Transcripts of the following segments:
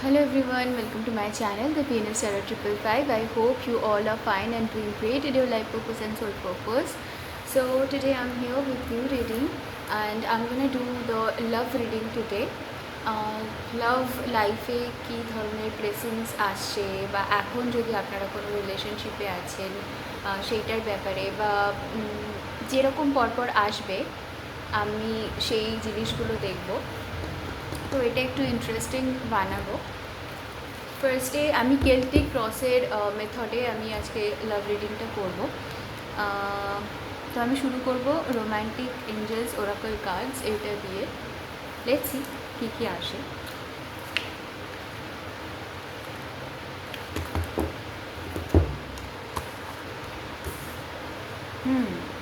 Hello everyone, welcome to my channel, the PNL Sarah 555. I hope you all are fine and doing great in your life purpose and soul purpose. So today I'm here with you reading and I'm gonna do the love reading today. লাভ লাইফে কী ধরনের blessings আসছে বা এখন যদি আপনারা কোনো রিলেশনশিপে আছেন সেইটার ব্যাপারে বা যেরকম পরপর আসবে আমি সেই জিনিসগুলো দেখব। তো এটা একটু ইন্টারেস্টিং বানাবো। ফার্স্টে আমি কেল্টিক ক্রসের মেথডে আমি আজকে লাভ রিডিংটা করব। তো আমি শুরু করব রোম্যান্টিক এঞ্জেলস ওরাকল কার্ডস এটা দিয়ে। লেটস সি কী কী আসে।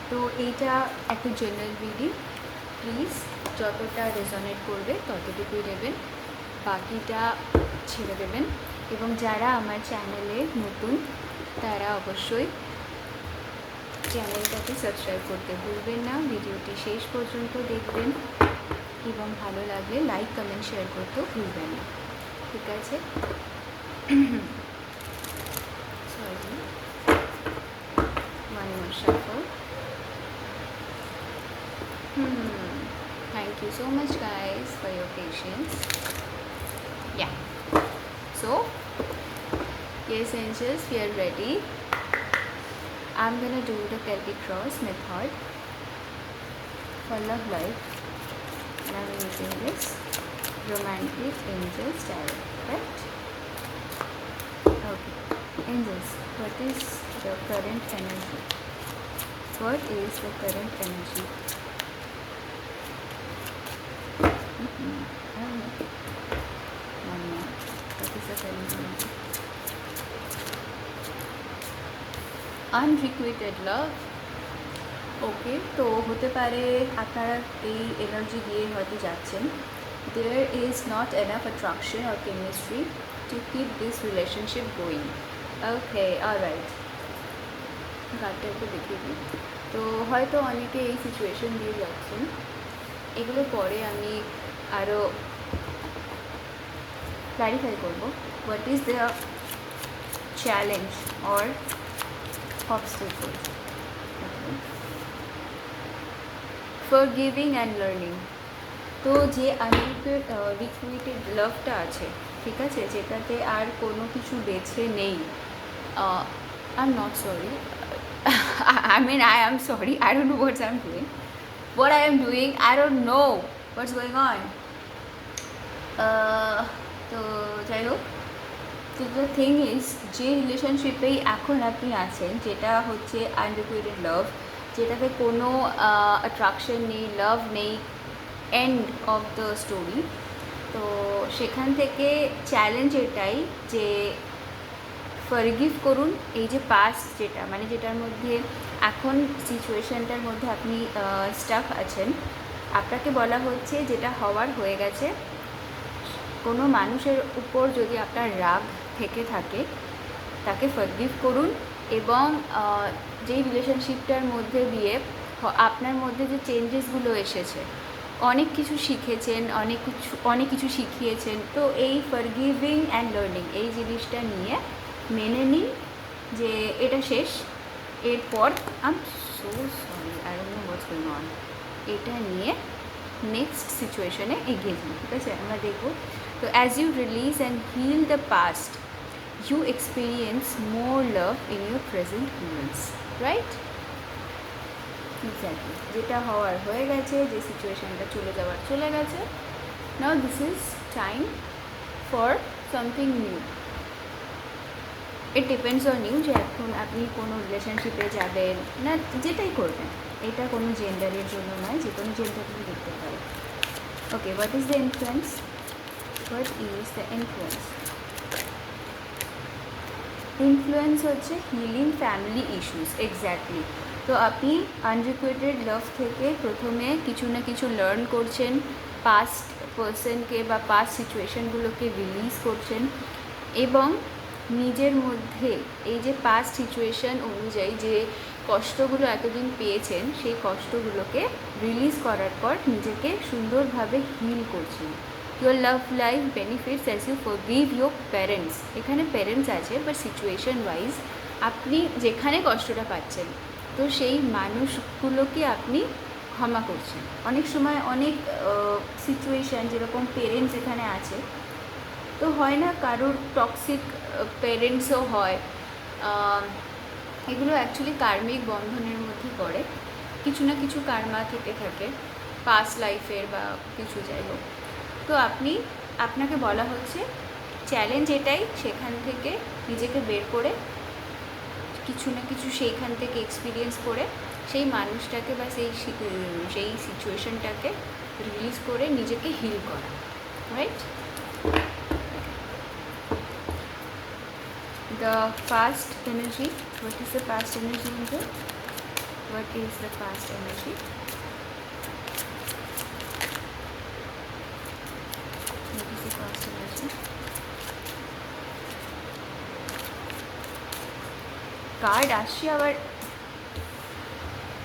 তো এইটা একটা জেনারেল রিডিং, প্লিজ যতটা রেজনেট করবে ততটুকুই নেবেন, বাকিটা ছেড়ে দেবেন। এবং যারা আমার চ্যানেলে নতুন তারা অবশ্যই চ্যানেলটাকে সাবস্ক্রাইব করতে ভুলবেন না, ভিডিওটি শেষ পর্যন্ত দেখবেন এবং ভালো লাগলে লাইক কমেন্ট শেয়ার করতেও ভুলবেন না, ঠিক আছে? Sorry, one more shuffle. Thank you so much guys for your patience. Yeah, so yes angels, we are ready. I'm gonna do the Celtic cross method for love life and I'm using this romantic angels tarot, right? Okay, angels, what is the current energy? What is the current energy? I don't know. One more. What is the current energy? Unrequited love. ওকে, তো হতে পারে আপনারা এই energy দিয়ে হয়তো যাচ্ছেন। There is not enough attraction or chemistry to keep this relationship going. Okay, alright. কার্ডটা একটু দেখিয়ে দিই। তো হয়তো অনেকে এই সিচুয়েশন দিয়ে যাচ্ছেন, এগুলো পরে আমি আরও ক্লারিফাই করব। What is the challenge or obstacle? Forgiving and learning. তো যে আনরিকুইটেড লাভটা আছে, ঠিক আছে, যেটাতে আর কোনো কিছু বেছে নেই। I am not sorry, I am sorry, I don't know what I am doing, I don't know what's going on. তো যাই হোক, তো দ্য থিং ইজ, যে রিলেশনশিপেই এখন আপনি আছেন, যেটা হচ্ছে আনরিকুইটেড লাভ, যেটাতে কোনো অ্যাট্রাকশন নেই, লাভ নেই, এন্ড অফ দ্য স্টোরি, তো সেখান থেকে চ্যালেঞ্জ এটাই যে ফরগিভ করুন। এই যে পাস্ট যেটা, মানে যেটার মধ্যে এখন সিচুয়েশনটার মধ্যে আপনি স্টাক আছেন, আপনাকে বলা হচ্ছে যেটা হওয়ার হয়ে গেছে। কোনো মানুষের উপর যদি আপনার রাগ থেকে থাকে, তাকে ফরগিভ করুন এবং যেই রিলেশনশিপটার মধ্যে দিয়ে আপনার মধ্যে যে চেঞ্জেসগুলো এসেছে, অনেক কিছু শিখেছেন, অনেক কিছু শিখিয়েছেন, তো এই ফরগিভিং অ্যান্ড লার্নিং এই জিনিসটা নিয়ে মেনে নিন যে এটা শেষ। এরপর I am so sorry, I don't know what's going on, এটা নিয়ে নেক্সট সিচুয়েশনে এগিয়ে যান, ঠিক আছে? আমরা দেখব। তো as you release and heal the past, you experience more love in your present moments, right? Exactly, যেটা হওয়ার হয়ে গেছে, যে সিচুয়েশনটা চলে যাওয়ার চলে গেছে। Now this is time for something new. It depends on you যে এখন আপনি কোনো রিলেশনশিপে যাবেন না, যেটাই করবেন, এটা কোনো জেন্ডারের জন্য নয়, যে কোনো জেন্ডারই দেখতে পারে। Okay, what is the influence? What is the influence? Influence হচ্ছে হিলিং ফ্যামিলি ইস্যুস। এক্স্যাক্টলি, তো আপনি আনরিকুইটেড লাভ থেকে প্রথমে কিছু না কিছু লার্ন করছেন, পাস্ট পার্সনকে বা পাস্ট সিচুয়েশনগুলোকে রিলিজ করছেন এবং নিজের মধ্যে এই যে পাস্ট সিচুয়েশন অনুযায়ী যে কষ্টগুলো এতদিন পেয়েছেন, সেই কষ্টগুলোকে রিলিজ করার পর নিজেকে সুন্দরভাবে হিল করছেন। Your love life benefits as you forgive your parents. এখানে প্যারেন্টস আছে, বাট সিচুয়েশন ওয়াইজ আপনি যেখানে কষ্টটা পাচ্ছেন তো সেই মানুষগুলোকে আপনি ক্ষমা করছেন। অনেক সময় অনেক সিচুয়েশান, যেরকম পেরেন্টস এখানে আছে, তো হয় না কারোর টক্সিক পেরেন্টসও হয়, এগুলো অ্যাকচুয়ালি কার্মিক বন্ধনের মধ্যে পড়ে। কিছু না কিছু কার্মা থেকে থাকে পাস্ট লাইফের বা কিছু, যাই হোক। তো আপনাকে বলা হচ্ছে চ্যালেঞ্জ এটাই, সেখান থেকে নিজেকে বের করে কিছু না কিছু সেইখান থেকে এক্সপিরিয়েন্স করে সেই মানুষটাকে বা সেই সিচুয়েশনটাকে রিলিজ করে নিজেকে হিল করা, right? The past energy, what is the past energy in here? What is the past energy? What is the past energy? Card আসছে আবার,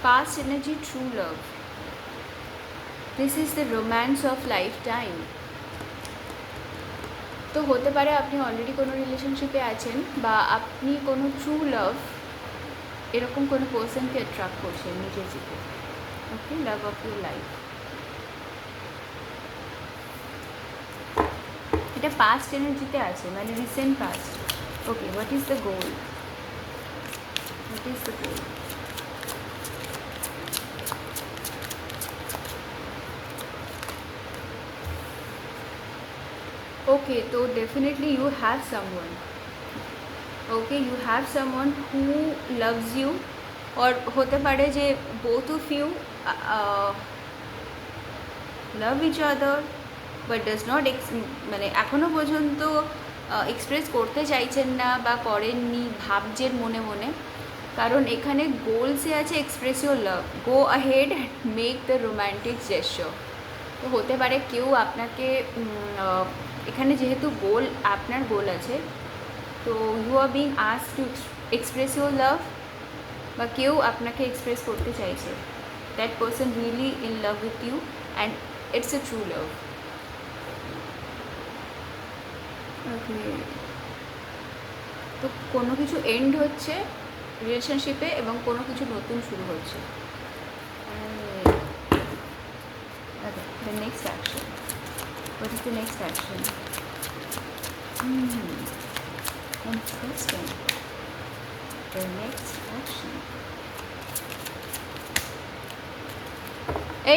past energy, true love. This is the romance of lifetime. তো হতে পারে আপনি already কোনো রিলেশনশিপে আছেন, বা আপনি কোনো ট্রু লাভ এরকম কোনো পার্সনকে অ্যাট্রাক্ট করছেন নিজের জীবনে। ওকে, লাভ অফ ইউর লাইফ। এটা পাস্ট এনার্জিতে আছে, মানে recent past. Okay, what is the goal? What is the goal? Okay, so definitely you have someone. Okay, you have someone who loves you, or hote pare je both of you love each other but does not মানে এখনো পর্যন্ত express করতে চাইছেন না বা করেননি, ভাবছেন মনে মনে। কারণ এখানে গোলসে আছে express your love, go ahead and make the romantic gesture. তো হতে পারে কেউ আপনাকে এখানে যেহেতু গোল, আপনার গোল আছে, তো you are being asked to express your love, বা কেউ আপনাকে এক্সপ্রেস করতে চাইছে। That person really in love with you and it's a true love. Okay, তো কোনো কিছু এন্ড হচ্ছে রিলেশনশিপে এবং কোনো কিছু নতুন শুরু হচ্ছে। Okay, the next action. What is the next action? Interesting. The next action.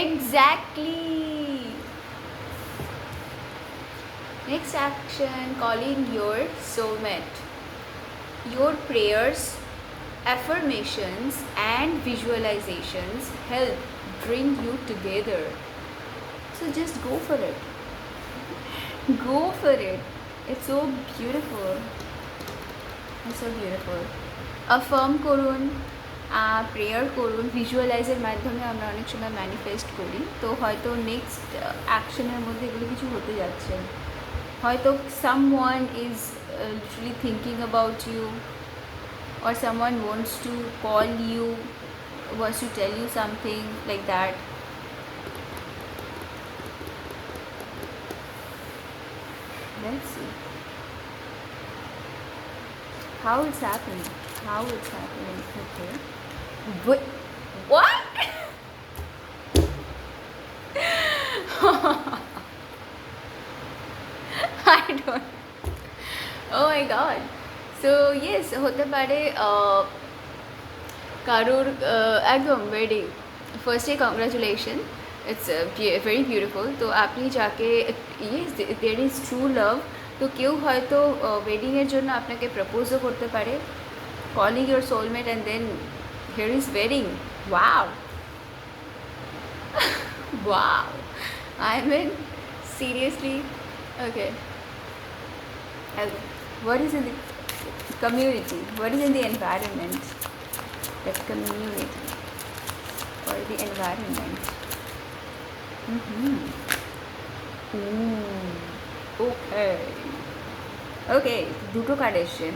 Exactly. Next action, calling your soulmate. Your prayers, affirmations and visualizations help bring you together. So just go for it. Go for it. It's so beautiful. It's so beautiful. Affirm করুন, prayer করুন, ভিজুয়ালাইজের মাধ্যমে আমরা অনেক সময় manifest করি। তো হয়তো next অ্যাকশনের মধ্যে এগুলো কিছু হতে যাচ্ছে। হয়তো someone is literally thinking about you, or someone wants to call you, wants to tell you something like that. Let's see how it's happening. How it's happening. Okay. What? I don't. Oh my god. So yes, হতে পারে কারোর একদম wedding. ফার্স্টে congratulation, it's very beautiful. তো আপনি যাকে, yes there is true love. তো কেউ হয়তো ওয়েডিংয়ের জন্য আপনাকে প্রপোজও করতে পারে, calling your soulmate and then here is wedding. Wow wow, I mean seriously. Okay, what is in the community? What is in the environment? The community or the environment. Okay, দুটো কার্ড এসছে।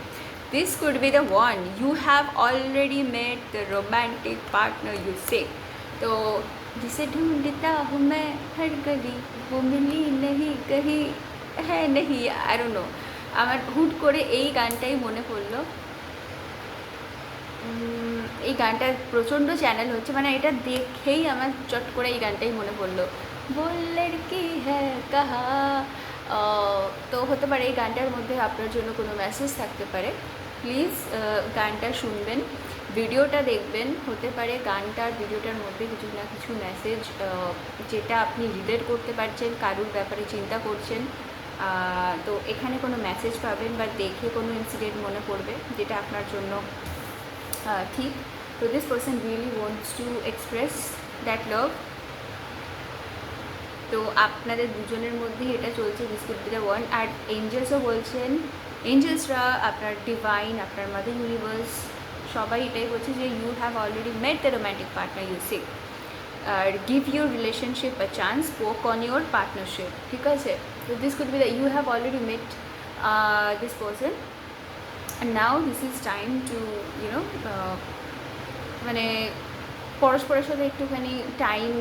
This could be the one. You have already met the romantic partner, you say. তো जिसे ढूंढता हूँ मैं हर गली वो मिली नहीं कहीं है नहीं আই ডোন্ট নো আমার হুট করে এই গানটাই মনে পড়লো এই গানটার প্রচণ্ড চ্যানেল হচ্ছে মানে এটা দেখেই আমার চট করে এই গানটাই মনে পড়লো बोल लड़की है कहा তো হতে পারে এই গানটার মধ্যে আপনার জন্য কোনো মেসেজ থাকতে পারে প্লিজ গানটা শুনবেন ভিডিওটা দেখবেন হতে পারে গানটার ভিডিওটার মধ্যে কিছু না কিছু মেসেজ যেটা আপনি রিলেট করতে পারছেন কারুর ব্যাপারে চিন্তা করছেন তো এখানে কোনো মেসেজ পাবেন বা দেখে কোনো ইনসিডেন্ট মনে পড়বে যেটা আপনার জন্য ঠিক তো this person really wants to express that love তো আপনাদের দুজনের মধ্যেই এটা চলছে this could be the one আর এঞ্জেলসও বলছেন এঞ্জেলসরা আপনার ডিভাইন আপনার মাদার ইউনিভার্স সবাই এটাই বলছে যে you have already met the romantic partner you seek or give your relationship a chance work on your partnership ঠিক আছে তো this could be the you have already met this person and now this is time to you know মানে পরস্পরের সাথে একটুখানি time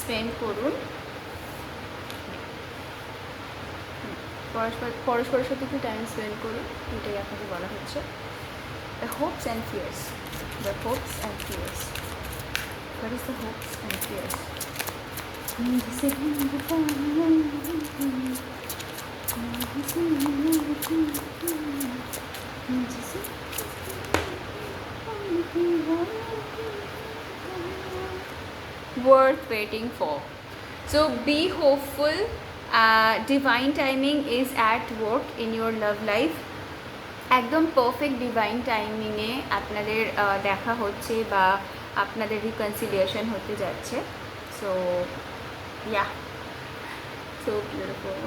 spend করুন পরস্পরের সাথে একটু টাইম স্পেন্ড করুন এটাই আপনাকে বলা হচ্ছে the hopes and fears the hopes and fears what is the hopes and fears worth waiting for so be hopeful divine timing is at work in your love life একদম perfect divine টাইমিংয়ে আপনাদের দেখা হচ্ছে বা আপনাদের reconciliation হতে যাচ্ছে so yeah so beautiful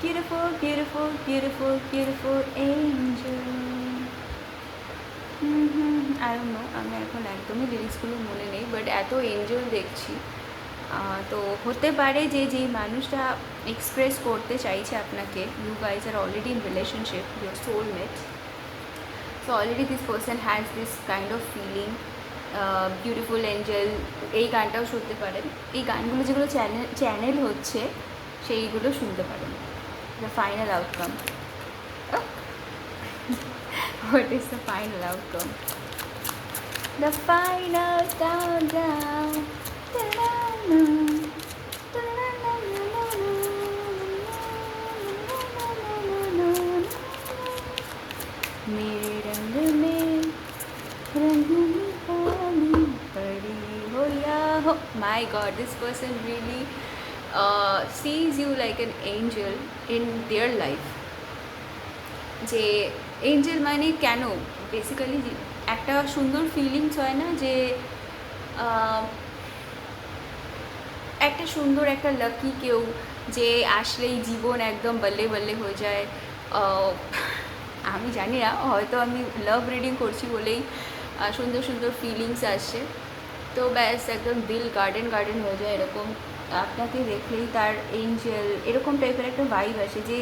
beautiful beautiful beautiful beautiful angel I don't know আমি এখন একদমই লিরিক্সগুলো মনে নেই বাট এত এঞ্জেল দেখছি তো হতে পারে যে যেই মানুষটা এক্সপ্রেস করতে চাইছে আপনাকে you guys are already in relationship your soulmate so already this person has this kind of feeling beautiful angel এই গানটাও শুনতে পারেন এই গানগুলো যেগুলো চ্যানেল হচ্ছে সেইগুলো শুনতে পারেন the final outcome what is the final outcome the final countdown मेरे रंग में पानी पड़ी हो या हो my god this person really sees you like an angel in their life যে এঞ্জেল মানে কেন বেসিক্যালি একটা সুন্দর ফিলিংস হয় না যে একটা সুন্দর একটা লাকি কেউ যে আসলেই জীবন একদম বল্লে বল্লে হয়ে যায় আমি জানি না হয়তো আমি লাভ রিডিং করছি বলেই সুন্দর সুন্দর ফিলিংস আসছে তো ব্যাস একদম দিল গার্ডেন গার্ডেন হয়ে যায় এরকম আপনাকে দেখলেই তার এঞ্জেল এরকম টাইপের একটা ভাইব আসে যে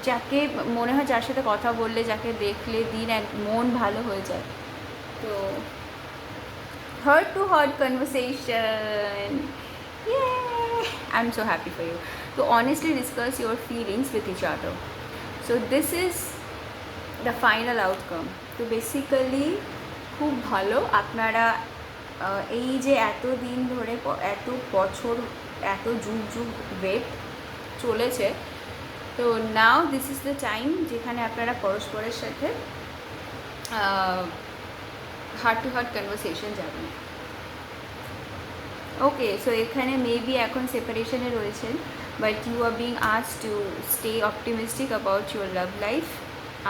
যাকে মনে হয় যার সাথে কথা বললে যাকে দেখলে দিন এক মন ভালো হয়ে যায় তো heart to heart conversation yay I'm so happy for you to honestly discuss your feelings with each other so this is the final outcome তো বেসিক্যালি খুব ভালো আপনারা এই যে এত দিন ধরে এত বছর এত যুগ যুগ ওয়েট চলেছে তো নাও দিস ইজ দ্য টাইম যেখানে আপনারা পরস্পরের সাথে হার্ট টু হার্ট কনভারসেশন যাবেন ওকে সো এখানে মেবি এখন সেপারেশনে রয়েছেন but you are being asked to stay optimistic about your love life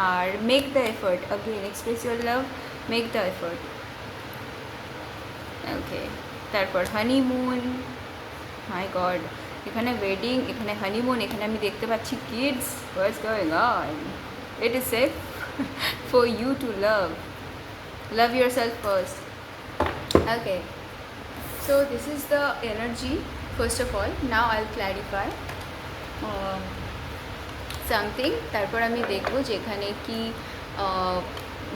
আর make the effort again express your love make the effort okay তারপর হানিমুন মাই গড এখানে wedding এখানে honeymoon এখানে আমি দেখতে পাচ্ছি kids what's going on it is safe for you to love yourself first okay so this is the energy first of all now I'll clarify something তারপর আমি দেখব যেখানে কি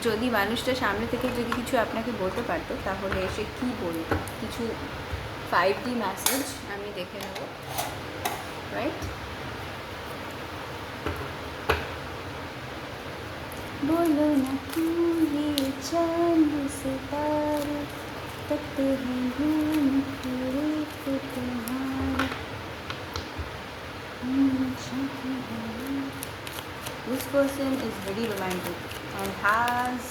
যদি মানুষটা সামনে থেকে যদি কিছু আপনাকে বলতে পারতো তাহলে সে কী বলতো, কিছু 5D মেসেজ আমি দেখে নেব, রাইট? बोलो ना क्यों ये चांद सितारे तकते हैं घूम फिरे तो तुम्हारे। This person is very romantic and has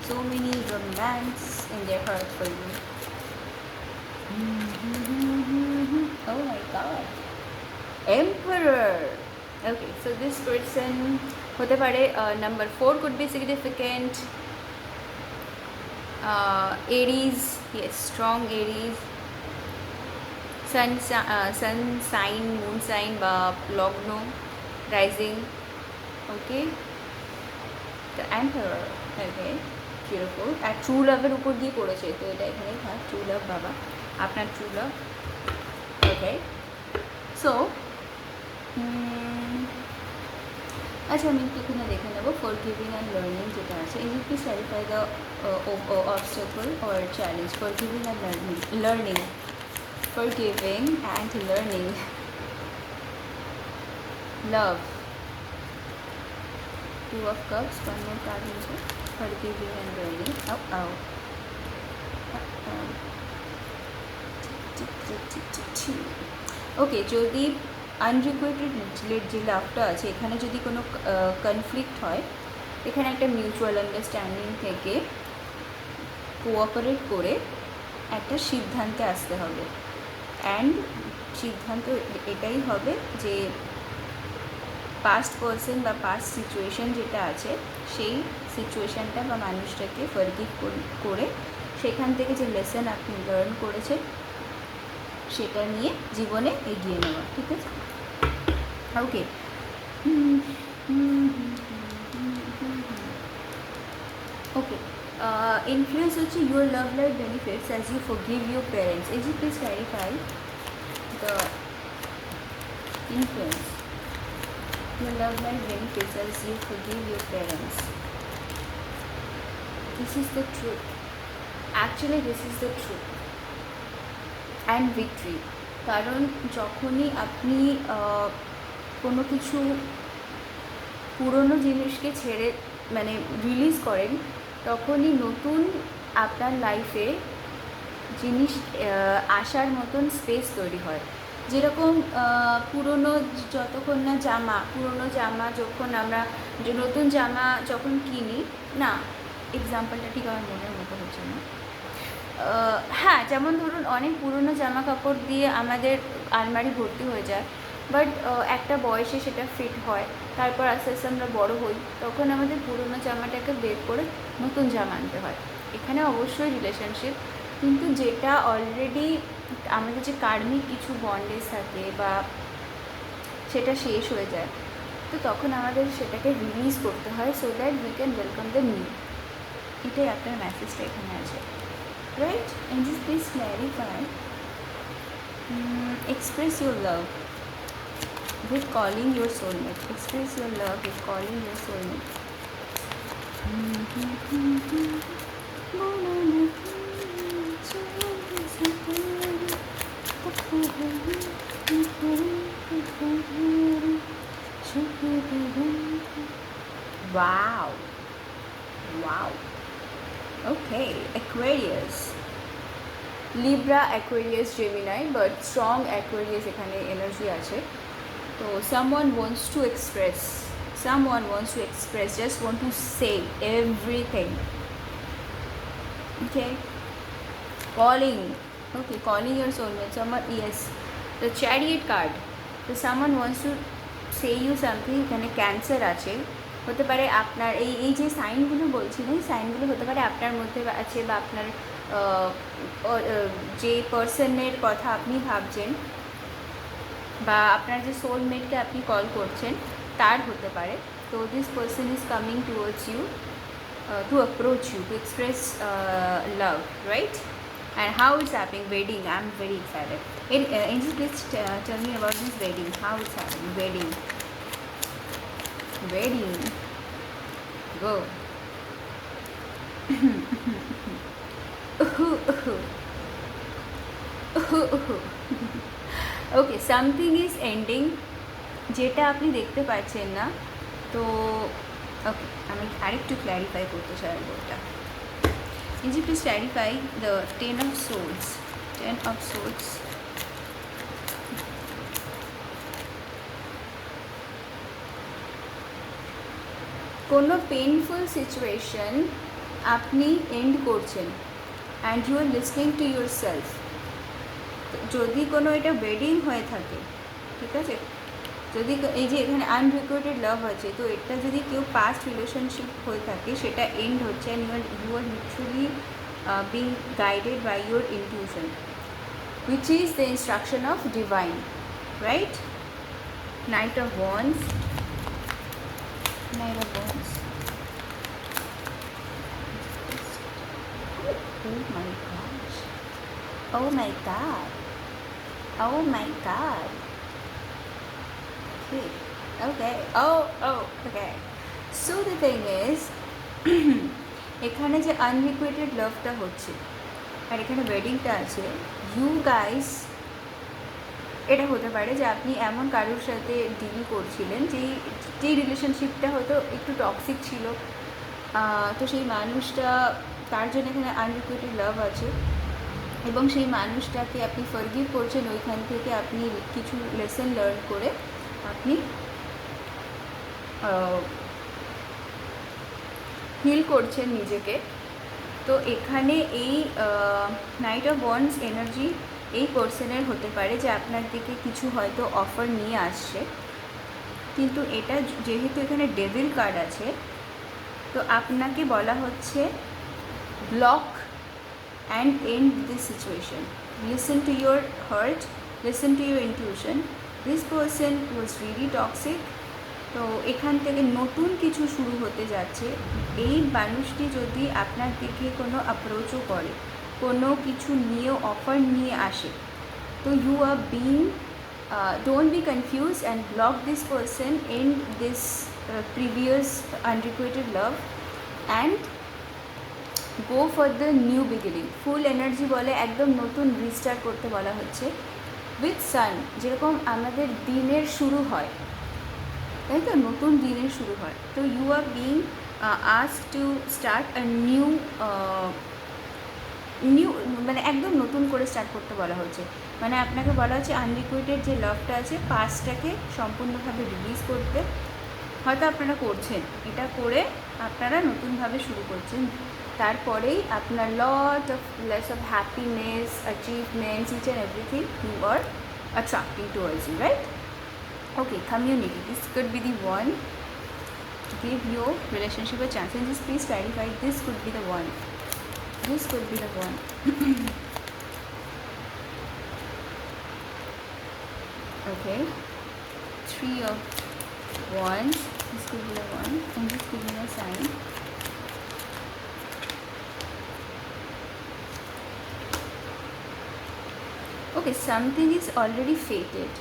so many romance in their heart for you. Oh my god. Emperor. Okay, so this person hote pare number 4 could be significant. Aries, yes, strong Aries. Sun sign, moon sign বা লগ্ন, rising. Okay, the Emperor. Okay, beautiful. আর true লাভের উপর দিয়ে পড়েছে, তো এটা এখানেই থাক, ট্রু লাভ বাবা, আপনার ট্রু লাভ। ওকে, সো আচ্ছা আমি একটু এখানে দেখে নেবো ফরগিভিং অ্যান্ড লার্নিং যেটা আছে। Is it please clarify the obstacle or challenge? Forgiving and learning, forgiving and learning, love, 2 of cups, one more card into forgiving and learning. ওকে, যদি আনরিকুয়েটেড যে লাভটা আছে এখানে যদি কোনো কনফ্লিক্ট হয়, এখানে একটা মিউচুয়াল আন্ডারস্ট্যান্ডিং থেকে কোঅপারেট করে একটা সিদ্ধান্তে আসতে হবে। অ্যান্ড সিদ্ধান্ত এটাই হবে যে পাস্ট পারসন বা পাস্ট সিচুয়েশান যেটা আছে সেই সিচুয়েশানটা বা মানুষটাকে ফরগিভ করে সেখান থেকে যে লেসন আপনি লার্ন করেছেন সেটা নিয়ে জীবনে এগিয়ে নেওয়া। ঠিক আছে, ওকে। ওকে, influence হচ্ছে your love life benefits as you forgive your parents. Is you please clarify the influence? Your love life benefits as you forgive your parents. This is the truth. Actually, this is the truth and victory. কারণ যখনই আপনি কোনো কিছু পুরনো জিনিসকে ছেড়ে মানে release করেন, তখনই নতুন আপনার লাইফে জিনিস আসার মতন স্পেস তৈরি হয়। যেরকম পুরনো যতক্ষণ না পুরনো জামা যখন আমরা নতুন জামা যখন কিনি না, এক্সাম্পলটা ঠিক আমার মনের মতো হচ্ছে না, হ্যাঁ যেমন ধরুন অনেক পুরনো জামা কাপড় দিয়ে আমাদের আলমারি ভর্তি হয়ে যায়, বাট একটা বয়সে সেটা ফিট হয়, তারপর আস্তে আস্তে আমরা বড়ো হই, তখন আমাদের পুরনো জামাটাকে বের করে নতুন জামা আনতে হয়। এখানে অবশ্যই রিলেশনশিপ, কিন্তু যেটা অলরেডি আমাদের যে কার্মিক কিছু বন্ডেজ থাকে বা সেটা শেষ হয়ে যায়, তো তখন আমাদের সেটাকে রিলিজ করতে হয় so that we can welcome the new. এটাই আপনার মেসেজটা এখানে আছে, right? And just please clarify, express your love with calling your soulmate. Express your love with calling your soulmate. Wow. Wow. Okay, Aquarius. Libra, Aquarius, Gemini, but strong Aquarius এখানে energy আছে। তো someone wants to express, just want to say everything. Okay, calling your soulmate, someone, yes, the Chariot card. So someone wants to say you something. এখানে cancer আছে, হতে পারে আপনার এই যে সাইনগুলো বলছি না, এই সাইনগুলো হতে পারে আপনার মধ্যে আছে বা আপনার যে পার্সনের কথা আপনি ভাবছেন বা আপনার যে সোলমেটকে আপনি কল করছেন তার হতে পারে। তো this person is coming towards you to approach you to express love, right? And how it's happening? Wedding, I am very excited. Angel, please tell me about this wedding. How it's happening? Wedding. Go. Okay, something is ending, যেটা আপনি দেখতে পাচ্ছেন না। তো ওকে, আমি আরেকটু clarify করতে চাই ওটা। Can you please clarify the Ten of Swords? Ten of Swords. কোনো পেনফুল সিচুয়েশন আপনি এন্ড করছেন and you are listening to yourself. যদি কোনো এটা ওয়েডিং হয়ে থাকে, ঠিক আছে, যদি এই যে এখানে আনরিকোয়েটেড লাভ আছে, তো এটা যদি কেউ পাস্ট রিলেশনশিপ হয়ে থাকে সেটা এন্ড হচ্ছে and you are literally being guided by your intuition, which is the instruction of divine, right? Knight of Wands. Knight of Wands. Oh my gosh. Oh my god. Oh my god. Okay. Okay. Oh, okay. So the thing is, এখানে যে আনরিকুয়েটেড লাভটা হচ্ছে আর এখানে ওয়েডিংটা আছে, you guys, এটা হতে পারে যে আপনি এমন কারোর সাথে ডিল করছিলেন যেই রিলেশনশিপটা হয়তো একটু টক্সিক ছিল, তো সেই মানুষটা, তার জন্য এখানে আনরিকুয়েটেড লাভ আছে এবং সেই মানুষটাকে আপনি ফরগিভ করছেন, ওইখান থেকে আপনি কিছু লেসন লার্ন করে আপনি হিল করছেন নিজেকে। তো এখানে এই নাইট অফ ওয়ান্ডস এনার্জি এই পার্সনের হতে পারে যে আপনার দিকে কিছু হয়তো অফার নিয়ে আসছে, কিন্তু এটা যেহেতু এখানে ডেভিল কার্ড আছে, তো আপনাকে বলা হচ্ছে block and end this situation, listen to your heart, listen to your intuition, this person was really toxic. তো এখান থেকে নতুন কিছু শুরু হতে যাচ্ছে। এই মানুষটি যদি আপনার দিকে কোনো অ্যাপ্রোচও করে, কোনো কিছু নিয়ে অফার নিয়ে আসে, তো you are being, don't be confuse and block this person in this previous unrequited love and go for the new beginning. Full energy বলে একদম নতুন রিস্টার্ট করতে বলা হচ্ছে উইথ সান। যেরকম আমাদের দিনের শুরু হয়, তাই তো, নতুন দিনের শুরু হয়, তো you are being asked to start a new, মানে একদম নতুন করে স্টার্ট করতে বলা হচ্ছে। মানে আপনাকে বলা হচ্ছে আনরিকুয়েটেড যে লাভটা আছে, পাস্টটাকে সম্পূর্ণভাবে রিলিজ করতে। হয়তো আপনারা করছেন, এটা করে আপনারা নতুনভাবে শুরু করছেন, তারপরেই আপনার loss of happiness, achievements, each and everything you are attracting towards you, right? Okay, community. This could be the one. Give your relationship a chance. And just please clarify, this could be the one. This could be the one. Okay. 3 of Wands. This could be the one. And just give me a sign. Okay, something is already fated.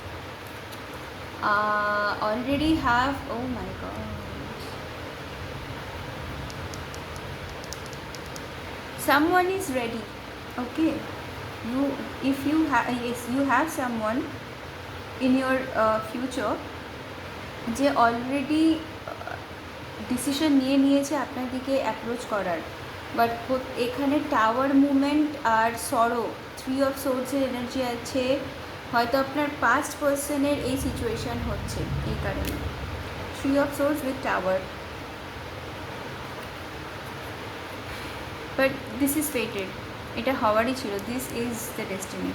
Already have, oh my god, someone is ready. Okay, you, if you have, yes, you have someone in your future যে already decision নিয়ে নিয়েছে আপনার দিকে approach করার, but এখানে tower movement আর সরো, 3 of সোর্সের energy আছে। হয়তো আপনার পাস্ট পার্সনের এই সিচুয়েশান হচ্ছে এই কারণে। 3 of source with tower, but this is fated, এটা হওয়ারই ছিল। This is the destiny.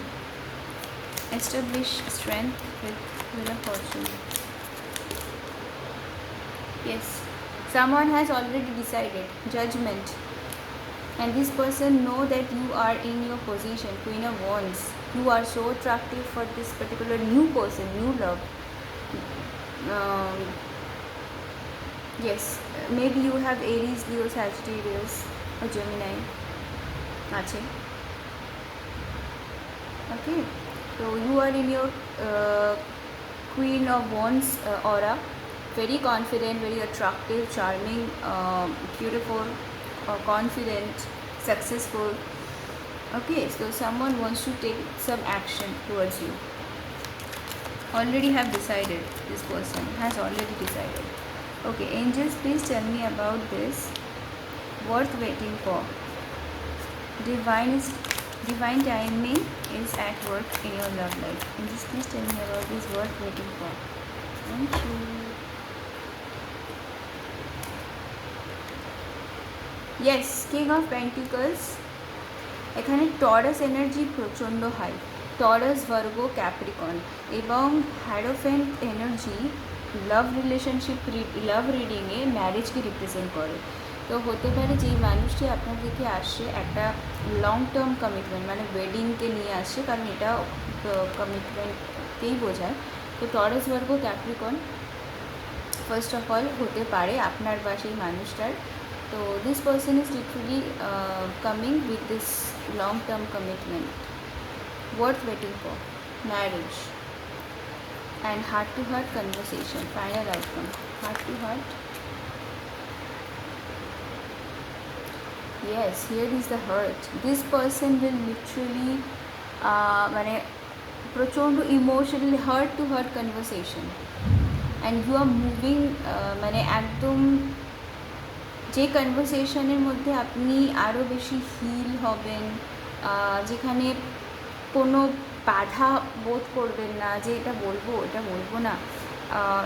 Establish strength with wheel of fortune. Yes, someone has already decided, judgment, and this person know that you are in your position, Queen of Wands. You are so attractive for this particular new person, new love. Yes, maybe you have Aries, Leo, Sagittarius or Gemini. Ache. Okay, so you are in your Queen of Wands aura. Very confident, very attractive, charming, beautiful. or confident, successful. Okay, so someone wants to take some action towards you. Already have decided. This person has already decided. Okay, angels, please tell me about this. Worth waiting for. Divine timing is at work in your love life. Angels, please tell me about this. Worth waiting for. Thank you. Yes, King of Pentacles. এখানে Taurus energy প্রচণ্ড high, Taurus, Virgo, Capricorn এবং হ্যারোফেন্ট energy লাভ relationship, লাভ রিডিংয়ে ম্যারেজকে represent করে। তো হতে পারে যেই মানুষটি আপনার দিকে আসছে একটা লং টার্ম কমিটমেন্ট, মানে ওয়েডিংকে নিয়ে আসছে, কারণ এটা কমিটমেন্টকেই বোঝায়। তো Taurus, Virgo, Capricorn first of all হতে পারে আপনার বা সেই মানুষটার। So this person is literally coming with this long-term commitment, worth waiting for, marriage, and heart-to-heart conversation, final outcome, heart-to-heart. Yes, here is the hurt. This person will literally, মানে প্রচণ্ড emotionally heart-to-heart conversation, and you are moving, মানে একদম যে কনভারসেশনের মধ্যে আপনি আরও বেশি hill হবেন, যেখানে কোনো বাধা বোধ করবেন না যে এটা বলবো এটা বলবো না,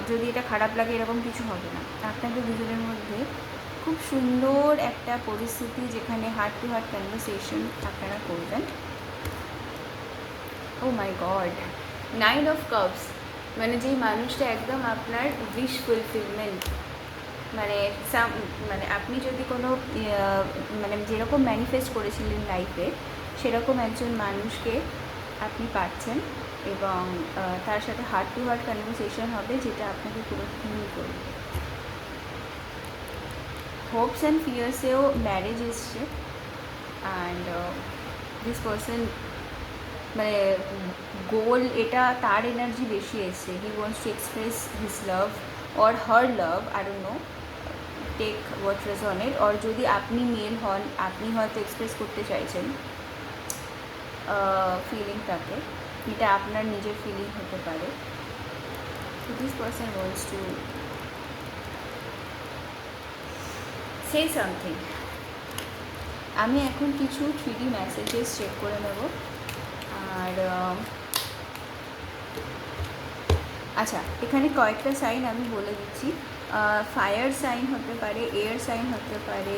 যদি এটা খারাপ লাগে এরকম কিছু হবে না। আপনাদের দুজনের মধ্যে খুব সুন্দর একটা পরিস্থিতি, যেখানে হার্ট টু হার্ট কনভারসেশন আপনারা করবেন। ও মাই গড, 9 অফ কাপস, মানে যেই মানুষটা একদম আপনার উইশ ফুলফিলমেন্ট, মানে আপনি যদি কোনো মানে যেরকম ম্যানিফেস্ট করেছিলেন লাইফে, সেরকম একজন মানুষকে আপনি পাচ্ছেন, এবং তার সাথে হার্ট টু হার্ট কনভারসেশন হবে, যেটা আপনাকে পুরো হিল করবে। হোপস অ্যান্ড ফিয়ার্সেও ম্যারেজ এসছে, অ্যান্ড দিস পারসন মানে গোল, এটা তার এনার্জি বেশি এসছে। He wants to express his love or her love, I don't know, take what resonate, or যদি আপনি মেল হন, আপনি হয়তো এক্সপ্রেস করতে চাইছেন ফিলিংটাকে, এটা আপনার নিজের ফিলিং হতে পারে। So this person wants to say something. আমি এখন কিছু 3D মেসেজেস চেক করে নেব। আর আচ্ছা, এখানে কয়েকটা সাইন আমি বলে দিচ্ছি। ফায়ার সাইন হতে পারে, এয়ার সাইন হতে পারে।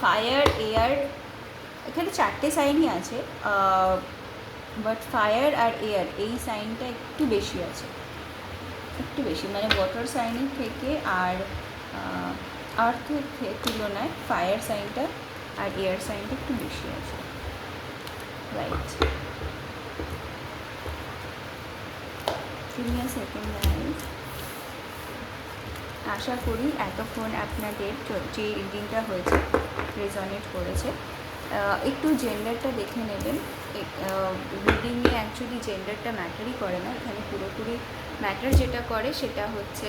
ফায়ার, এয়ার, এখানে 4টে সাইনই আছে, বাট ফায়ার আর এয়ার এই সাইনটা একটু বেশি আছে, একটু বেশি, মানে ওয়াটার সাইনের থেকে আর আর্থের তুলনায় ফায়ার সাইনটা আর এয়ার সাইনটা একটু বেশি আছে, right? Give me a second, guys. আশা করি এতক্ষণ আপনাদের যে রিডিংটা হয়েছে রেজনেট করেছে। একটু জেন্ডারটা দেখে নেবেন। রিডিংয়ে অ্যাকচুয়ালি জেন্ডারটা ম্যাটারই করে না, এখানে পুরোপুরি ম্যাটার যেটা করে সেটা হচ্ছে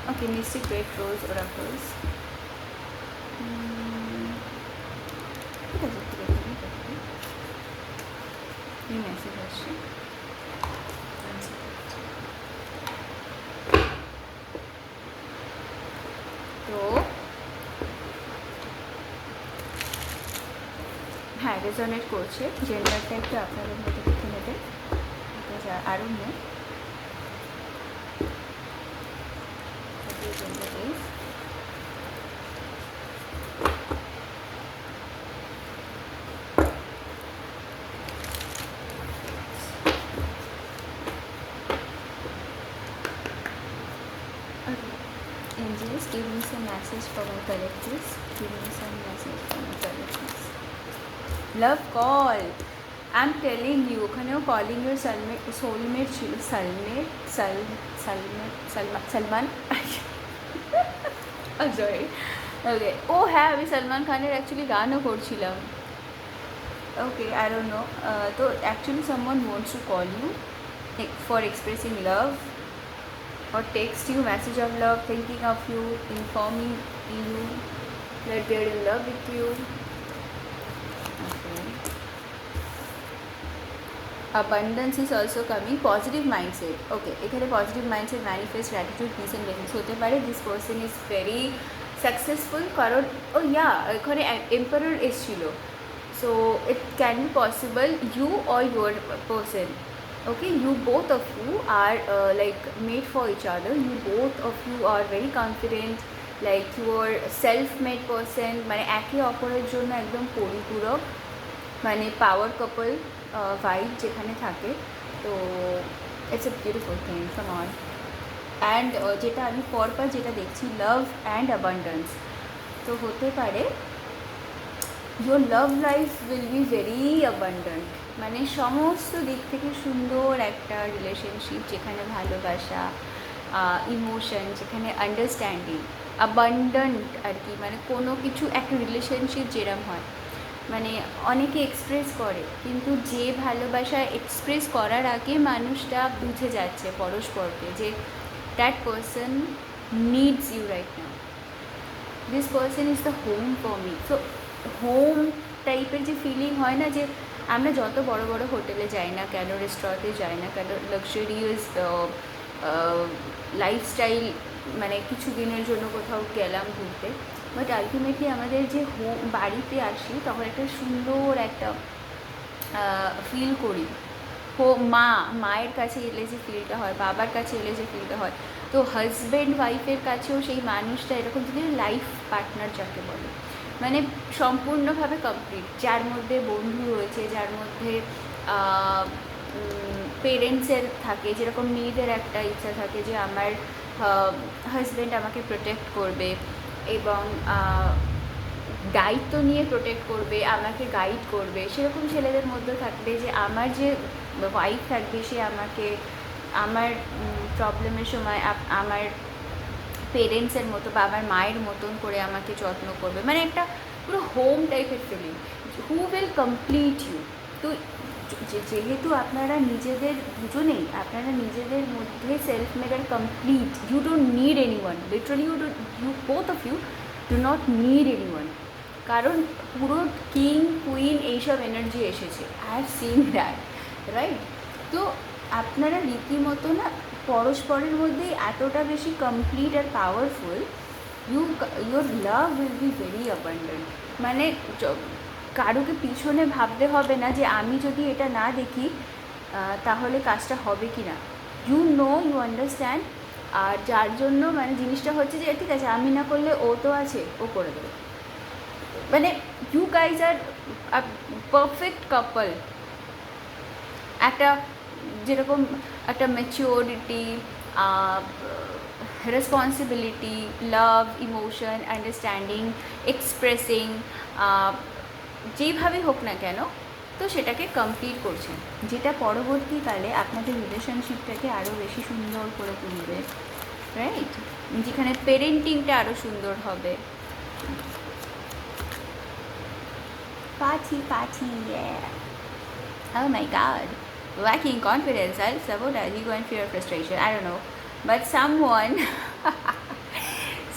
ওকে, মিস্টিক রেড রোজ ওরাকলস, ঠিক আছে, এই মেসেজ আসছে। তো হ্যাঁ, রেজনেট করছে। জেন্ডারটা একটু আপনাদের মধ্যে দেখে নেবেন, আরও নেই। Angels, give me some message for my collectives. Give me some message for my collectives. Love call. I'm telling you, ওখানেও কলিং এর সোলমেট ছিল, সালমান সরি, ওকে। ও হ্যাঁ, আমি সলমান খানের অ্যাকচুয়ালি গানও করছিলাম। ওকে, আই ডোন্ট নো। তো actually someone wants to call you for expressing love, or text you message of love, thinking of you, informing you that they're in love with you. Okay. Abundance is also coming. Positive mindset. Okay, এখানে positive mindset, manifest, gratitude, peace and blessings হতে পারে. This person is very successful কারণ এখানে emperor এসেছিল. So it can be possible you or your person, okay, you both of you are like made for each other. You both of you are very confident, like you are self-made person, মানে একে অপরের জন্য একদম পরিপূরক, মানে পাওয়ার কাপল vibe যেখানে থাকে। তো it's a beautiful thing from on. And যেটা আমি পরপর যেটা দেখছি, লাভ অ্যান্ড অ্যাবান্ডেন্স, তো হতে পারে your love life will be very abundant, মানে সমস্ত দিক থেকে সুন্দর একটা রিলেশনশিপ যেখানে ভালোবাসা, ইমোশন, যেখানে আন্ডারস্ট্যান্ডিং, অ্যাবান্ডেন্ট আর কি, মানে কোনো কিছু একটা রিলেশনশিপ যেরম হয়, মানে অনেকে এক্সপ্রেস করে কিন্তু যে ভালোবাসা এক্সপ্রেস করার আগে মানুষটা বুঝে যাচ্ছে পরস্পরকে যে that person needs you right now, this person is the home for me. So home টাইপের যে ফিলিং হয় না, যে আমরা যত বড় বড় হোটেলে যাই না কেন, রেস্টুরেন্টে যাই না কেন, লাক্সারিয়াস লাইফস্টাইল, মানে কিছু দিনের জন্য কোথাও গেলাম ঘুরতে, বাট আলটিমেটলি আমাদের যে হোম বাড়িতে আসি তখন একটা সুন্দর একটা ফিল করি। মায়ের কাছে এলে যে ফিলটা হয়, বাবার কাছে এলে যে ফিলটা হয়, তো হাজব্যান্ড ওয়াইফের কাছেও সেই মানুষটা এরকম যদি লাইফ পার্টনার যাকে বলে, মানে সম্পূর্ণভাবে কমপ্লিট, যার মধ্যে বন্ধু রয়েছে, যার মধ্যে পেরেন্টসের থাকে, যেরকম মেয়েদের একটা ইচ্ছা থাকে যে আমার হাজব্যান্ড আমাকে প্রোটেক্ট করবে এবং দায়িত্ব নিয়ে প্রোটেক্ট করবে, আমাকে গাইড করবে, সেরকম ছেলেদের মধ্যে থাকবে যে আমার যে ওয়াইফ থাকবে সে আমাকে আমার প্রবলেমের সময় আমার পেরেন্টসের মতো বা আমার মায়ের মতন করে আমাকে যত্ন করবে, মানে একটা পুরো হোম টাইপের ফিলিং, হু উইল কমপ্লিট ইউ। তো যেহেতু আপনারা নিজেদের দুজনেই আপনারা নিজেদের মধ্যে সেলফ মেড আর complete, you don't need anyone, literally you both of you do not need anyone, কারণ পুরো কিং কুইন এইসব এনার্জি এসেছে, I have seen that, right? তো আপনারা রীতিমতো না পরস্পরের মধ্যেই এতটা বেশি কমপ্লিট আর powerful, your love will be very abundant, মানে কারোকে পিছনে ভাবতে হবে না যে আমি যদি এটা না দেখি তাহলে কাজটা হবে কি না, ইউ আন্ডারস্ট্যান্ড। আর যার জন্য মানে জিনিসটা হচ্ছে যে ঠিক আছে আমি না করলে ও তো আছে, ও করে দেবে, মানে you guys are perfect couple. একটা যেরকম একটা maturity, responsibility, love, emotion, understanding, expressing, যেইভাবে হোক না কেন, তো সেটাকে কমপ্লিট করছেন, যেটা পরবর্তীকালে আপনাদের রিলেশনশিপটাকে আরও বেশি সুন্দর করে তুলবে, রাইট? যেখানে পেরেন্টিংটা আরও সুন্দর হবে। Party, yeah. Oh my god. Lacking confidence, self-sabotage, ego and fear of frustration. I don't know. But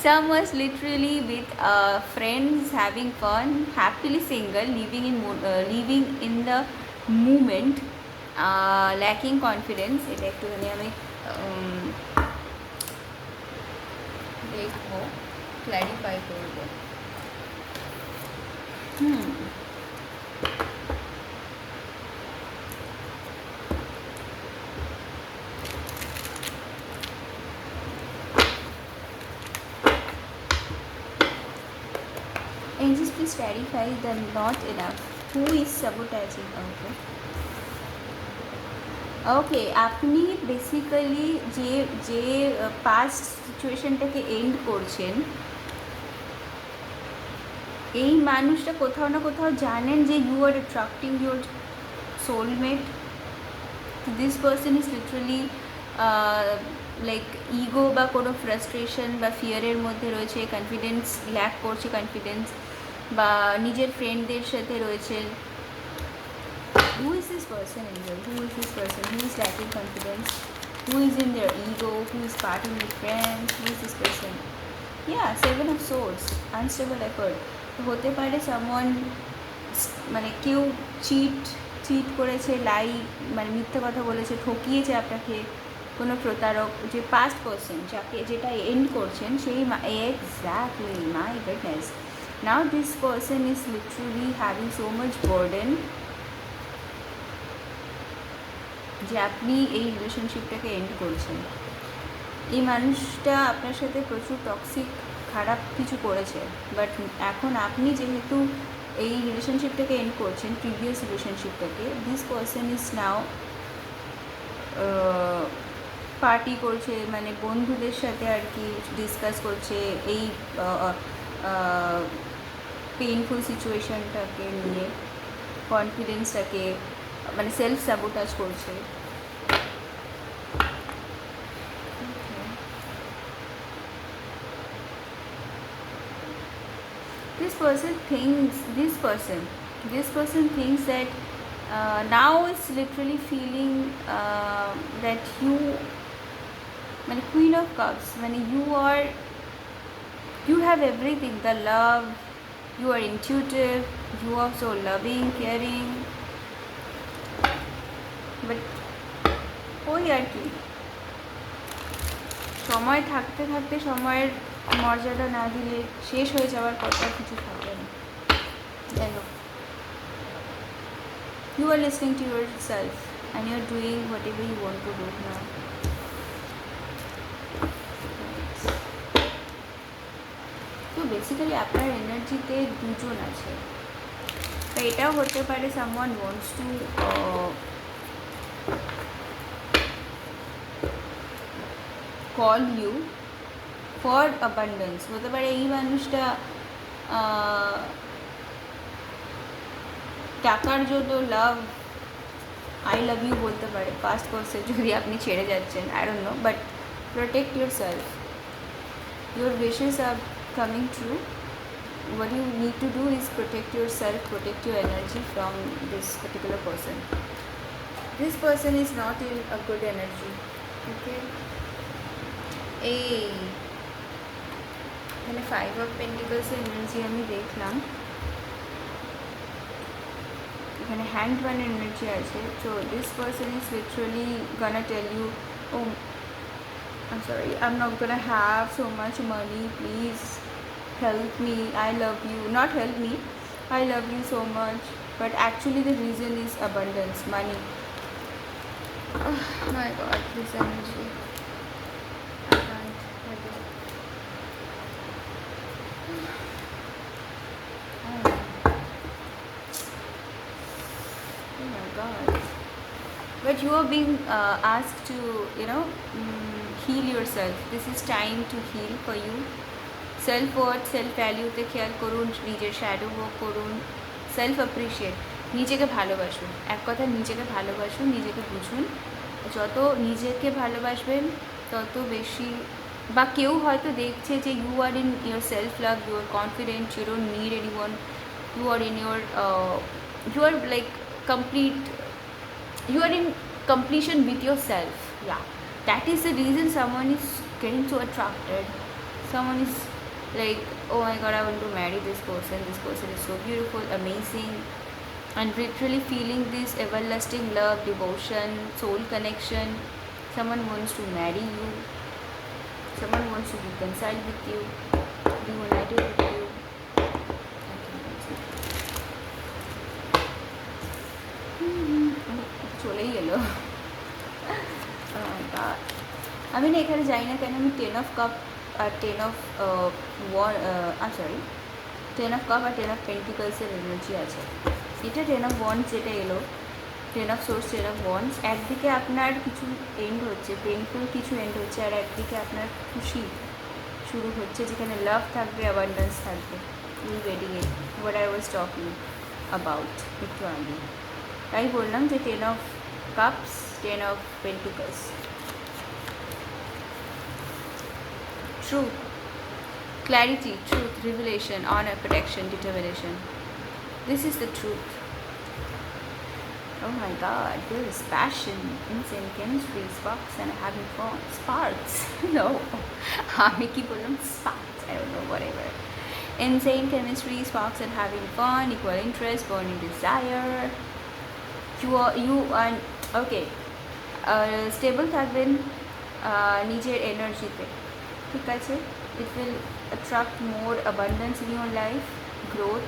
someone's literally with friends, having fun, happily single, living in the moment, lacking confidence. এটা একটুখানি আমি দেখবো, clarify করবো। Angels, please clarify the not enough. Who is sabotaging? Okay, আপনি basically যে past সিচুয়েশনটাকে end করছেন, এই মানুষটা কোথাও না কোথাও জানেন যে you are attracting your soulmate. This person is literally like ego বা কোনো ফ্রাস্ট্রেশন বা ফিয়ারের মধ্যে রয়েছে, কনফিডেন্স ল্যাক করছে, কনফিডেন্স বা নিজের ফ্রেন্ডদের সাথে রয়েছে। Who is this person, Angel? Who is this person? Who is lacking confidence? who is in their ego, who is partying with friends, who is this person. Yeah, 7 of swords, unstable effort. তো হতে পারে someone মানে কেউ cheat করেছে, মানে মিথ্যে কথা বলেছে, ঠকিয়েছে আপনাকে, কোনো প্রতারক, যে পাস্ট পার্সন যেটা এন্ড করছেন সেই exactly my goodness. Now this person is literally having so much burden যে আপনি এই রিলেশনশিপটাকে এন্ড করছেন। এই মানুষটা আপনার সাথে প্রচুর টক্সিক খারাপ কিছু করেছে, বাট এখন আপনি যেহেতু এই রিলেশনশিপটাকে এন্ড করছেন, প্রিভিয়াস রিলেশনশিপটাকে, this person is now party করছে, মানে বন্ধুদের সাথে আর কি ডিসকাস করছে এই পেইনফুল সিচুয়েশনটাকে নিয়ে, কনফিডেন্সটাকে মানে সেলফ স্যাবোটাজ করছে। This person thinks that now is literally feeling that you, মানে Queen of Cups, মানে you have everything, the love, you are intuitive, you are so loving, caring, but ওই আর কি সময় থাকতে থাকতে সময়ের মর্যাদা না দিলে শেষ হয়ে যাওয়ার কথা কিছু থাকবে না। যাই হোক, you are listening to yourself and you are doing whatever you want to do now. তো বেসিক্যালি আপনার এনার্জিতে দুজন আছে, তো এটাও হতে পারে someone wants to call you for abundance। হতে পারে এই মানুষটা টাকার জন্য আই লাভ ইউ বলতে পারে পাস্ট পার্সন, যদি আপনি ছেড়ে যাচ্ছেন, I don't know, but protect your self, your wishes are coming true. what you need to do is protect yourself, protect your energy from this particular person. This person is not in a good energy, okay? এখানে 5 of Pentacles energy আমি দেখলাম, এখানে Hanged One energy আছে। so this person is literally gonna tell you, oh I'm sorry, I'm not gonna have so much money, please help me, I love you, not help me, I love you so much, but actually the reason is abundance, money. Oh my god, this energy, I can't. Oh my god, but you are being asked to, heal yourself. This is time to heal for you. Self worth, self ভ্যালিউতে খেয়াল করুন, নিজের shadow work করুন, self appreciate, নিজেকে ভালোবাসুন। এক কথা, নিজেকে ভালোবাসুন, নিজেকে বুঝুন। যত নিজেকে ভালোবাসবেন তত বেশি, বা কেউ হয়তো দেখছে যে you are in your self love, you are confident, you don't need anyone, you are in your you are like complete, you are in completion with yourself. Yeah, that is the reason someone is getting so attracted. Someone is like, oh my god, I want to marry this person is so beautiful, amazing, and literally feeling this everlasting love, devotion, soul connection. Someone wants to marry you, someone wants to reconcile with you, reunite with you. চলেই এলো। আমি না এখানে যাই না কেন, আমি 10 of Cup আর 10 of টেন অফ কাপ আর 10 of পেন্টিকলসের এনার্জি আছে। এটা 10 of Wands যেটা এলো, 10 of Swords, 10 of Wands, একদিকে আপনার কিছু এন্ড হচ্ছে, পেইনফুল কিছু এন্ড হচ্ছে, আর একদিকে আপনার খুশি শুরু হচ্ছে, যেখানে লাভ থাকবে, অ্যাবান্ডেন্স থাকবে। You getting it, what I was talking about একটু আগে। তাই বললাম যে 10 of Cups, 10 of Pentacles, truth, clarity, truth, revelation, honor, protection, determination. This is the truth. Oh my god, there is passion, insane chemistry, sparks and having fun. Sparks? No. আমি কি বললাম? Sparks. I don't know, whatever. Insane chemistry, sparks and having fun, equal interest, burning desire. You are okay. Stable থাকবেন নিজের এনার্জিতে, ঠিক আছে? It will attract more abundance in your life, growth.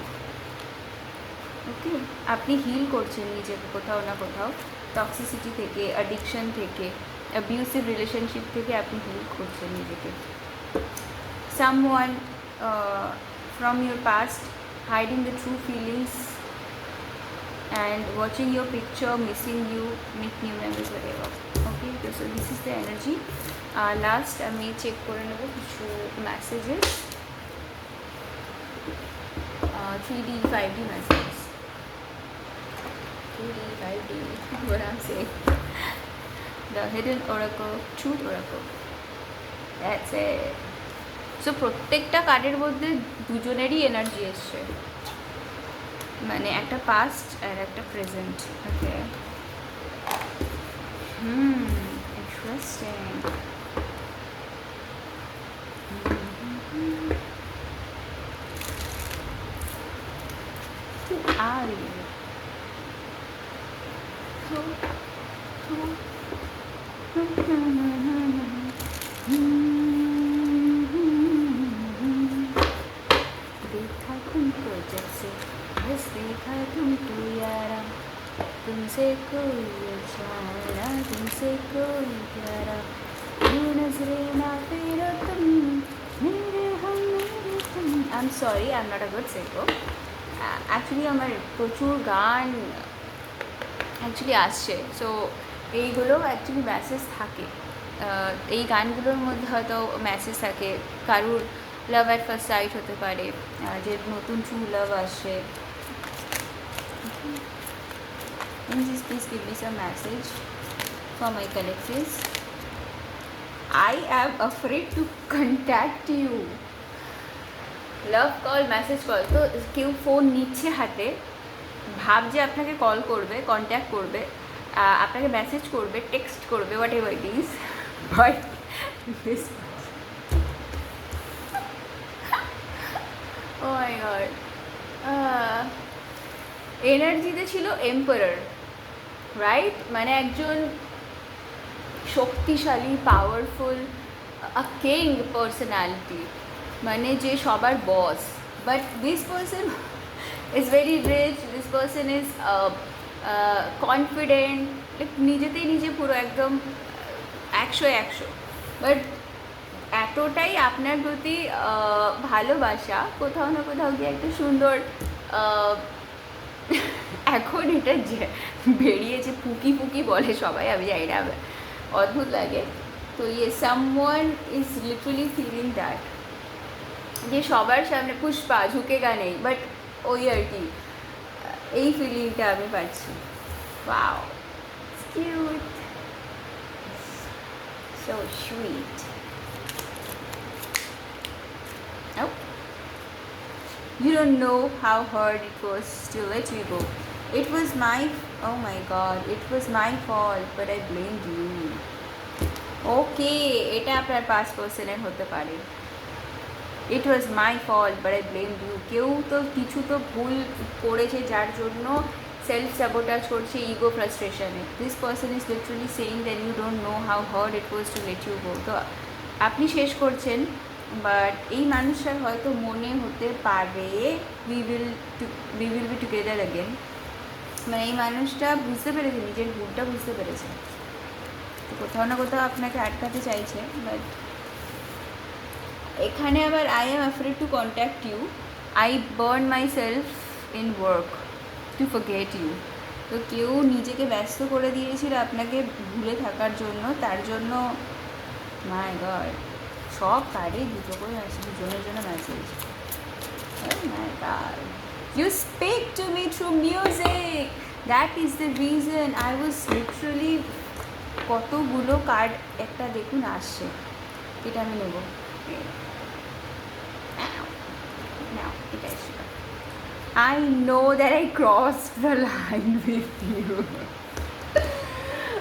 Okay, আপনি heal করছেন নিজেকে কোথাও না কোথাও, টক্সিসিটি থেকে, অ্যাডিকশন থেকে, অ্যাবিউসিভ রিলেশনশিপ থেকে আপনি হিল করছেন নিজেকে। Someone from your past hiding the true feelings and watching your picture, missing you, make new memories, whatever. Okay, so this is the energy. Last আমি চেক করে নেব কিছু messages, 3D 5D messages, 3D 5D, what I'm saying. The hidden oracle, truth oracle, that's it. So প্রত্যেকটা কার্ডের মধ্যে দুজনেরই energy এসছে, মানে একটা পাস্ট আর একটা present. Okay, interesting. Who are you? देखा तुमको जब से, बस देखा तुमको यारा, तुमसे कोई इशारा, तुमसे कोई प्यारा, यूं नजरे ना फेरो तुम, मेरे हम मेरे तुम। I am sorry, I am not a good singer. Actually আমার প্রচুর গান অ্যাকচুয়ালি আসছে, সো এইগুলো অ্যাকচুয়ালি মেসেজ থাকে। এই গানগুলোর মধ্যে হয়তো মেসেজ থাকে, কারুর লাভ অ্যাট ফার্স্ট সাইট হতে পারে, যে নতুন ট্রু লাভ আসছে। Please give me some message for my collectives. I am afraid to contact you. Love call, message call, তো কেউ ফোন নিচ্ছে হাতে, ভাবছে আপনাকে কল করবে, কন্ট্যাক্ট করবে, আপনাকে মেসেজ করবে, টেক্সট করবে, whatever it is, but this oh my god, এনার্জিতে ছিল এম্পারার, রাইট? মানে একজন শক্তিশালী, পাওয়ারফুল, আ কিং পার্সোনালিটি, মানে যে সবার boss. But this person is very rich, this person is confident, নিজেতেই নিজে পুরো একদম 100। বাট এতটাই আপনার প্রতি ভালোবাসা, কোথাও না কোথাও গিয়ে একটা সুন্দর, এখন এটা যে বেরিয়েছে ফুকি ফুকি বলে সবাই, আমি জানি না, অদ্ভুত লাগে। তো ইয়ে someone is literally feeling that, যে সবার সামনে পুষ্পা ঝুঁকেগা নেই, বাট ওই আর কি, এই ফিলিংটা আমি পাচ্ছি। Wow, cute, so sweet. Oh, you don't know how hard it was to let you go. It was my, oh my god, it was my fault, but I blamed you. Okay, এটা আপনার past পার্সনের হতে পারে। It was my fault but I blamed you. কেউ তো কিছু তো ভুল করেছে যার জন্য সেলফ স্যাবোটাজ করছে, ইগো ফ্রাস্ট্রেশনে। This person is literally saying that you don't know how hard it was to let you go. তো আপনি শেষ করছেন, বাট এই মানুষটার হয়তো মনে হতে পারে we will be together again. মানে এই মানুষটা বুঝতে পেরেছে, নিজের ভুলটা বুঝতে পেরেছে, তো কোথাও না কোথাও আপনাকে আটকাতে চাইছে। বাট এখানে আবার I am afraid to contact you, I burn my self in work to forget you. তো কেউ নিজেকে ব্যস্ত করে দিয়েছিল আপনাকে ভুলে থাকার জন্য, তার জন্য মাই গড সব কার্ডে দুটো করে আছে, দুজনের জন্য message. My god, you speak to me through music, that is the reason I was literally. কতগুলো কার্ড একটা দেখুন আসছে, এটা আমি নেব। Now, এটা এসে I know that I crossed the line with you.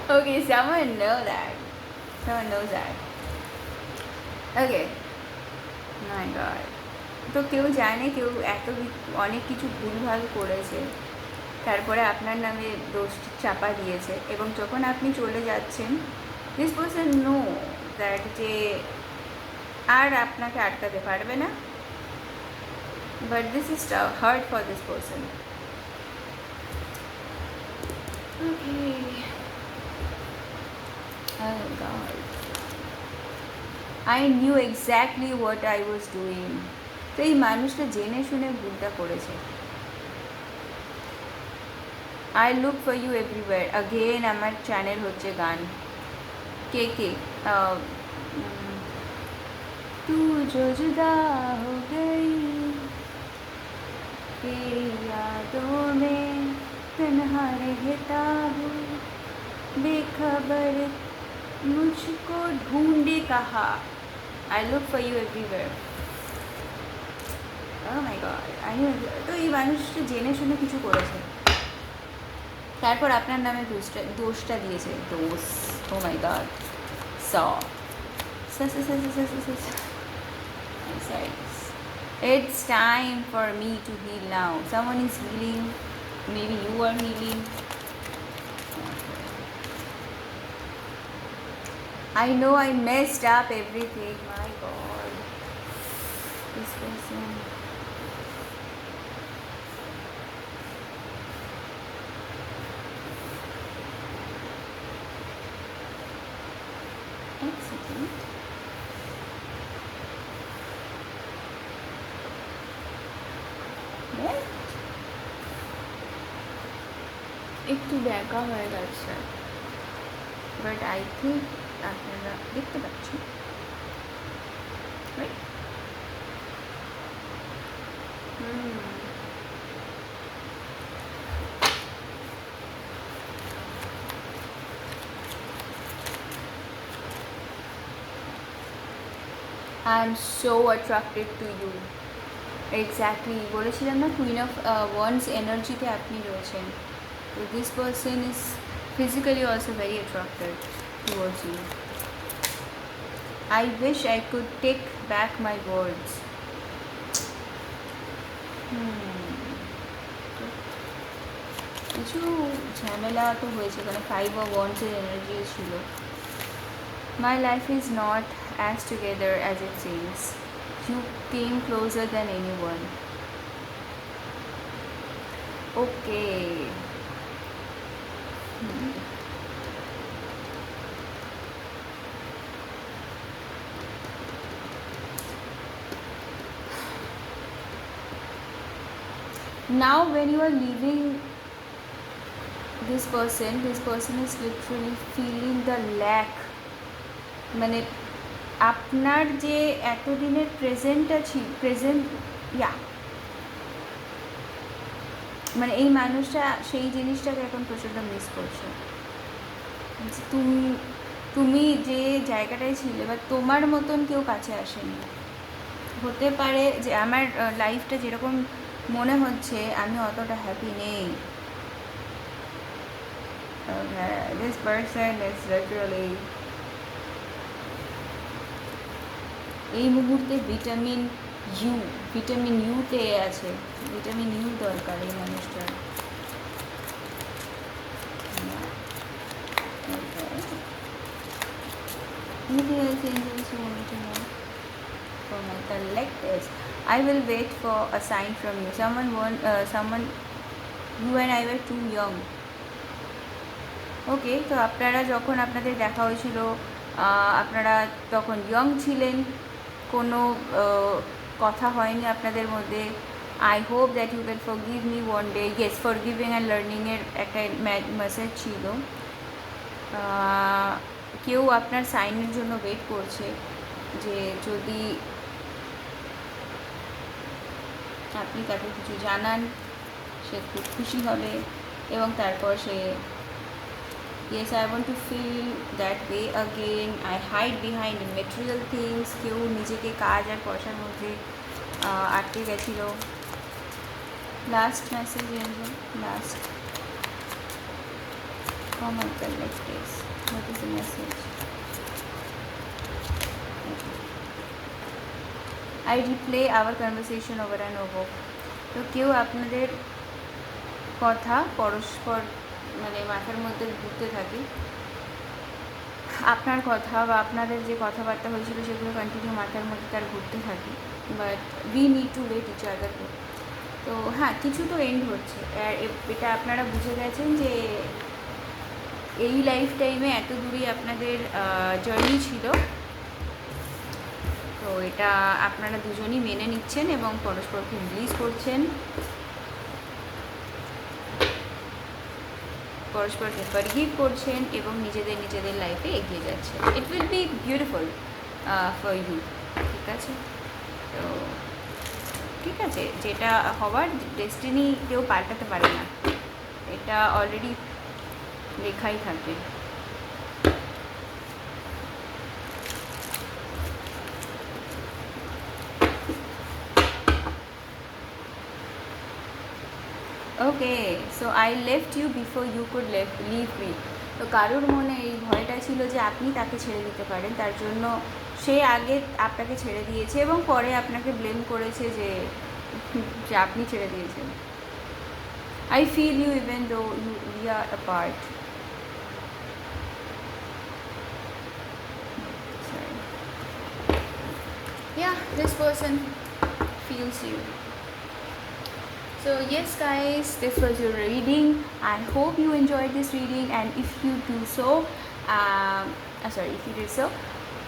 Okay, someone know that. Someone knows that. Okay. My God. তো কেউ জানে কেউ অনেক কিছু ভুলভাল করেছে, তারপরে আপনার নামে দোষ চাপা দিয়েছে, এবং যখন আপনি চলে যাচ্ছেন দিস পারসন নো দ্যাট যে আর আপনাকে আটকাতে পারবে না, but this is hard for this person. Okay. Oh God. I knew exactly what I was doing. তো এই মানুষটা জেনে শুনে ভুলটা করেছে। I look for you everywhere. Again আমার চ্যানেল হচ্ছে গান। কে কে तू जो जुदा हो गई तेरी यादों में तन्हा रहता हूँ बेखबर मुझको ढूंढे कहा। I look for you everywhere. Oh my God. তো এই মানুষটা জেনে শুনে কিছু করেছে, তারপর আপনার নামে দোষটা দিয়েছে। দোষ, ও my god. It's time for me to heal now. Someone is healing. Maybe you are healing. I know I messed up everything. My God. This person. Excellent. একটু ব্যাকা হয়ে গেছে, বাট আই থিঙ্ক আপনারা দেখতে পাচ্ছেন, right? I am so attracted to you. Exactly বলেছিলাম না, queen of wands এনার্জিতে আপনি রয়েছেন। তো this person is physically also very attracted towards you. I wish I could take back my words. কিছু ঝামেলা তো হয়েছে, কারণ 5 of Wands এনার্জি ছিল। My life is not as together as it seems. You came closer than anyone. Okay. Now when you are leaving this person is literally feeling the lack. মানে আপনার যে এতদিনের মানে এই মানুষটা সেই জিনিসটাকে এখন প্রচণ্ড মিস করছে। তুমি যে জায়গাটায় ছিলে বা তোমার মতন কেউ কাছে আসেনি। হতে পারে যে আমার লাইফটা যেরকম মনে হচ্ছে আমি অতটা হ্যাপি নেই। This person is literally এই মুহূর্তে ভিটামিন ইউতে আছে। ভিটামিন ইউ দরকার এই মানুষটার। Anything else angels you want to know for my collectors? I will wait for a sign from you. Someone you and I were too young. ওকে, তো আপনারা যখন আপনাদের দেখা হয়েছিল আপনারা তখন ইয়ং ছিলেন, কোনো কথা হয়নি আপনাদের মধ্যে। I hope that you can forgive me one day. Yes, forgiving and লার্নিংয়ের একটা মেসেজ ছিল। কেউ আপনার সাইনের জন্য ওয়েট করছে, যে যদি আপনি তাকে কিছু জানান সে খুব খুশি হবে, এবং তারপর সে yes, I want to feel that way again. I hide behind material things. কেউ নিজেকে কাজ আর পয়সার মধ্যে আটকে গেছিল। Last message last from my collectors. What is the message? I replay our conversation over and over. তো কেউ আপনাদের কথা পরস্পর মানে মাথার মধ্যে ঘুরতে থাকে, আপনার কথা বা আপনাদের যে কথাবার্তা হয়েছিল সেগুলো কন্টিনিউ মাথার মধ্যে তার ঘুরতে থাকে, but we need to let each other go. তো হ্যাঁ, কিছু তো এন্ড হচ্ছে, আর এটা আপনারা বুঝে গেছেন যে এই লাইফ টাইমে এত দূরই আপনাদের জার্নি ছিল। তো এটা আপনারা দুজনই মেনে নিচ্ছেন এবং পরস্পরকে রিলিজ করছেন, পরস্পরকে ফরগিভ করছেন এবং নিজেদের লাইফে এগিয়ে যাচ্ছেন। It will be beautiful for you. ঠিক আছে? তো ঠিক আছে, যেটা হওয়ার ডেস্টিনি কেউ পাল্টাতে পারে না, এটা অলরেডি লেখাই থাকবে। Okay, so I left you before you could leave me. তো কারোর মনে এই ভয়টা ছিল যে আপনি তাকে ছেড়ে দিতে পারেন, তার জন্য সে আগে আপনাকে ছেড়ে দিয়েছে এবং পরে আপনাকে ব্লেম করেছে যে আপনি ছেড়ে দিয়েছেন। I feel you even though we are apart. Yeah, this person feels you. So yes guys, this was your reading. I hope you enjoyed this reading, and if you do so, if you did so,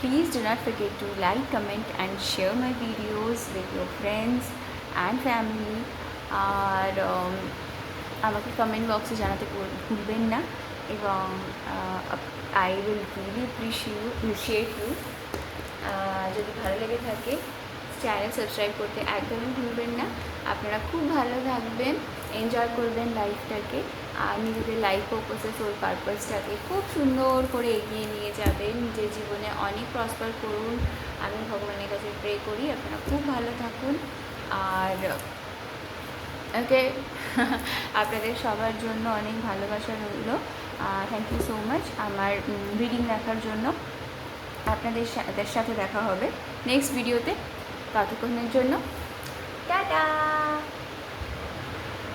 please do not forget to like, comment and share my videos with your friends and family. আর আমাকে comment বক্সে জানাতে ভুলবেন না, এবং I will really appreciate you. যদি ভালো লেগে থাকে চ্যানেল সাবস্ক্রাইব করতে একদমই ভুলবেন না। আপনারা খুব ভালো থাকবেন, এনজয় করবেন লাইফটাকে, আর নিজেদের লাইফ পারপাসে সোল পারপাসটাকে খুব সুন্দর করে এগিয়ে নিয়ে যাবেন। নিজের জীবনে অনেক প্রসপার করুন, আমি ভগবানের কাছে প্রে করি আপনারা খুব ভালো থাকুন। আর ওকে, আপনাদের সবার জন্য অনেক ভালোবাসা রইল। থ্যাংক ইউ সো মাচ আমার রিডিং দেখার জন্য। আপনাদের সাথে দেখা হবে নেক্সট ভিডিওতে। ততক্ষণের জন্য টাটা।